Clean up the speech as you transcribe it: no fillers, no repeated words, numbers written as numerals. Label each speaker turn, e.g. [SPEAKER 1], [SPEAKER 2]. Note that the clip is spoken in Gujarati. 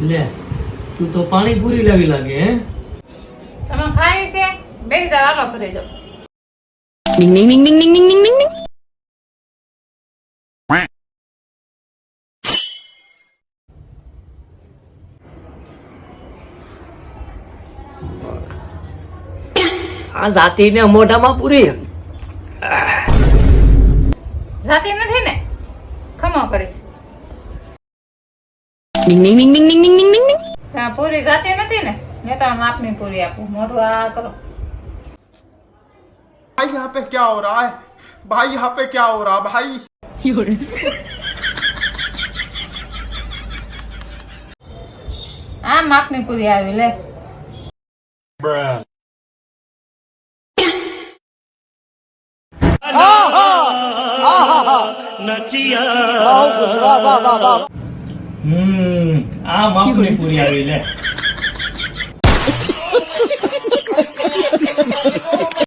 [SPEAKER 1] લે તું તો પાણી પૂરી લાવી લાગે હે
[SPEAKER 2] તમે ખાવી છે બેસી જાવ હાલો ભરી જાવ
[SPEAKER 3] Ding ding ding ding ding ding ding ding ding.
[SPEAKER 1] આ જાતીને મોઢામાં પૂરી
[SPEAKER 2] જાતી નથી ને ખમો કરી
[SPEAKER 3] Ding ding ding ding ding ding ding ding ding.
[SPEAKER 2] હા પૂરી જાતી નથી ને મેં તો માપની પૂરી આપું મોઢું આ કરો
[SPEAKER 4] भाई यहाँ पे क्या हो रहा है भाई यहाँ पे क्या हो रहा भाई
[SPEAKER 2] આ માપની પૂરી આવી લે
[SPEAKER 1] આ માપની પૂરી આવી લે